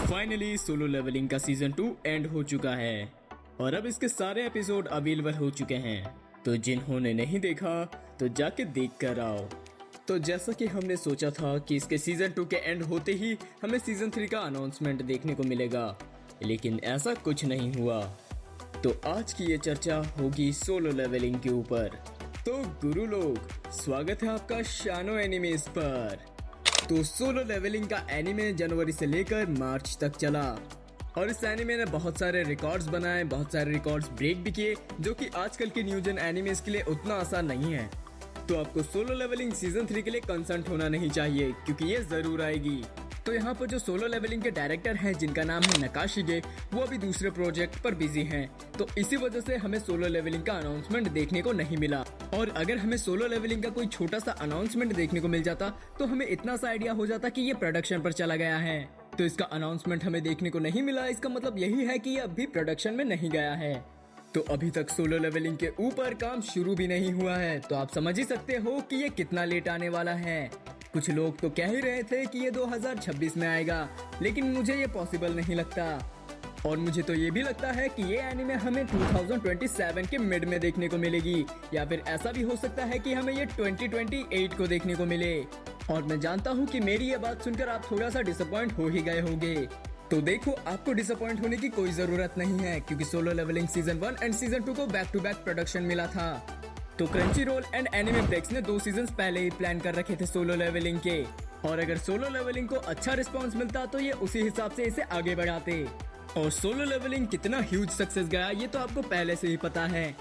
Finally solo levelling का season 2 and हो चुका है और अब इसके सारे एपिसोड अवेलेबल हो चुके हैं। तो जिन्होंने नहीं देखा तो जाके देख कर आओ। तो जैसा कि हमने सोचा था कि इसके सीजन 2 के एंड होते ही हमें सीजन 3 का अनाउंसमेंट देखने को मिलेगा, लेकिन ऐसा कुछ नहीं हुआ। तो आज की ये चर्चा होगी सोलो लेवलिंग के ऊपर। तो गुरु लोग, स्वागत है आपका शानो एनिमेस पर। तो सोलो लेवलिंग का एनिमे जनवरी से लेकर मार्च तक चला और इस एनिमे ने बहुत सारे रिकॉर्ड्स बनाए, बहुत सारे रिकॉर्ड्स ब्रेक भी किए, जो कि आजकल के न्यू जन एनिमेस के लिए उतना आसान नहीं है। तो आपको सोलो लेवलिंग सीजन 3 के लिए कंसर्न होना नहीं चाहिए, क्योंकि ये जरूर आएगी। तो यहाँ पर जो सोलो लेवलिंग के डायरेक्टर हैं, जिनका नाम है नकाशिगे, वो अभी दूसरे प्रोजेक्ट पर बिजी हैं। तो इसी वजह से हमें सोलो लेवलिंग का अनाउंसमेंट देखने को नहीं मिला। और अगर हमें सोलो लेवलिंग का कोई छोटा सा अनाउंसमेंट देखने को मिल जाता तो हमें इतना सा आइडिया हो जाता कि ये प्रोडक्शन पर चला गया है। तो इसका अनाउंसमेंट हमें देखने को नहीं मिला, इसका मतलब यही है कि ये अभी प्रोडक्शन में नहीं गया है। तो अभी तक सोलो लेवलिंग के ऊपर काम शुरू भी नहीं हुआ है, तो आप समझ ही सकते हो कि ये कितना लेट आने वाला है। कुछ लोग तो कह ही रहे थे कि ये 2026 में आएगा, लेकिन मुझे ये पॉसिबल नहीं लगता। और मुझे तो ये भी लगता है कि ये एनिमे हमें 2027 के मिड में देखने को मिलेगी, या फिर ऐसा भी हो सकता है कि हमें ये 2028 को देखने को मिले। और मैं जानता हूँ कि मेरी ये बात सुनकर आप थोड़ा सा डिसअपॉइंट हो ही गए होंगे। तो देखो, आपको डिसअपॉइंट होने की कोई जरूरत नहीं है, क्योंकि Solo Leveling season 1 and season 2 को बैक टू बैक प्रोडक्शन मिला था। तो क्रंचीरोल एंड एनिमेप्लेक्स ने 2 सीजन पहले ही प्लान कर रखे थे सोलो लेवलिंग के, और अगर सोलो लेवलिंग को अच्छा रिस्पॉन्स मिलता तो ये उसी हिसाब से इसे आगे बढ़ाते। और सोलो लेवलिंग कितना ह्यूज सक्सेस गया ये तो आपको पहले से ही पता है।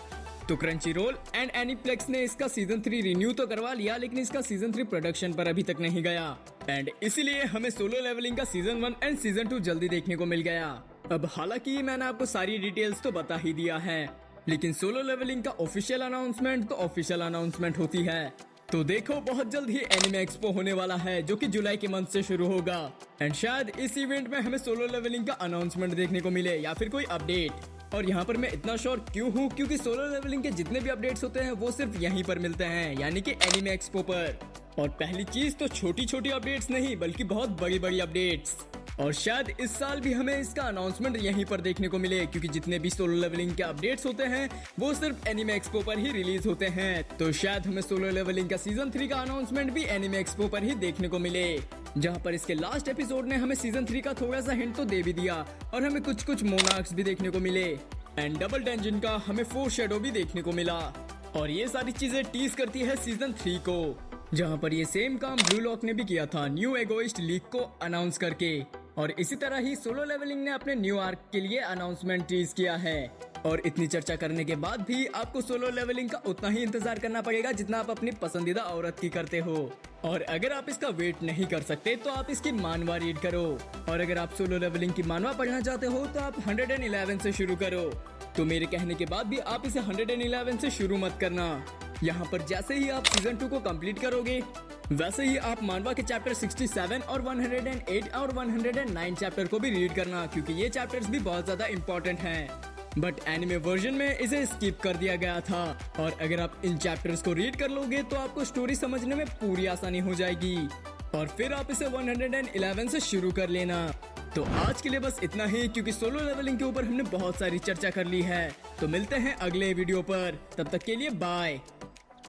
तो क्रंचीरोल एंड एनिप्लेक्स ने इसका सीजन 3 रिन्यू तो करवा लिया, लेकिन इसका सीजन 3 प्रोडक्शन पर अभी तक नहीं गया, एंड इसीलिए हमें सोलो लेवलिंग का सीजन 1 एंड सीजन 2 जल्दी देखने को मिल गया। अब हालांकि मैंने आपको सारी डिटेल्स तो बता ही दिया है, लेकिन सोलो लेवलिंग का ऑफिशियल अनाउंसमेंट तो ऑफिशियल अनाउंसमेंट होती है। तो देखो, बहुत जल्द ही एनिमे एक्सपो होने वाला है, जो कि जुलाई के मंथ से शुरू होगा, एंड शायद इस इवेंट में हमें सोलो लेवलिंग का अनाउंसमेंट देखने को मिले या फिर कोई अपडेट। और यहाँ पर मैं इतना श्योर क्यों हूँ, क्योंकि सोलो लेवलिंग के जितने भी अपडेट्स होते हैं वो सिर्फ यहीं पर मिलते हैं, यानी कि एनिमे एक्सपो पर। और पहली चीज तो छोटी छोटी अपडेट्स नहीं, बल्कि बहुत बड़ी बड़ी अपडेट्स। और शायद इस साल भी हमें इसका अनाउंसमेंट यहीं पर देखने को मिले, क्योंकि जितने भी सोलो लेवलिंग के अपडेट्स होते हैं वो सिर्फ एनिमे एक्सपो पर ही रिलीज होते हैं। तो शायद हमें सोलो लेवलिंग का सीजन 3 का अनाउंसमेंट भी एनिमे एक्सपो पर ही देखने को मिले, जहां पर इसके लास्ट एपिसोड ने हमें सीजन 3 का थोड़ा सा हिंट तो दे भी दिया, और हमें कुछ कुछ मोनार्क्स भी देखने को मिले, एंड डबल डंजन का हमें फोरशैडो भी देखने को मिला। और ये सारी चीजें टीज करती है सीजन 3 को, जहां पर ये सेम काम ब्लू लॉक ने भी किया था न्यू एगोइस्ट लीग को अनाउंस करके। और इसी तरह ही सोलो लेवलिंग ने अपने न्यू आर्क के लिए अनाउंसमेंट टीज किया है। और इतनी चर्चा करने के बाद भी आपको सोलो लेवलिंग का उतना ही इंतजार करना पड़ेगा जितना आप अपनी पसंदीदा औरत की करते हो। और अगर आप इसका वेट नहीं कर सकते तो आप इसकी मानवा रीड करो, और अगर आप सोलो लेवलिंग की मानवा पढ़ना चाहते हो तो आप 111 से शुरू करो। तो मेरे कहने के बाद भी आप इसे 111 से शुरू मत करना। यहाँ पर जैसे ही आप सीजन 2 को कंप्लीट करोगे, वैसे ही आप मानवा के चैप्टर 67 और 108 और 109 चैप्टर को भी रीड करना, क्योंकि ये चैप्टर्स भी बहुत ज्यादा इंपॉर्टेंट हैं। बट एनिमे वर्जन में इसे स्किप कर दिया गया था, और अगर आप इन चैप्टर्स को रीड कर लोगे तो आपको स्टोरी समझने में पूरी आसानी हो जाएगी, और फिर आप इसे 111 से शुरू कर लेना। तो आज के लिए बस इतना ही, क्योंकि सोलो लेवलिंग के ऊपर हमने बहुत सारी चर्चा कर ली है। तो मिलते हैं अगले वीडियो पर, तब तक के लिए बाय।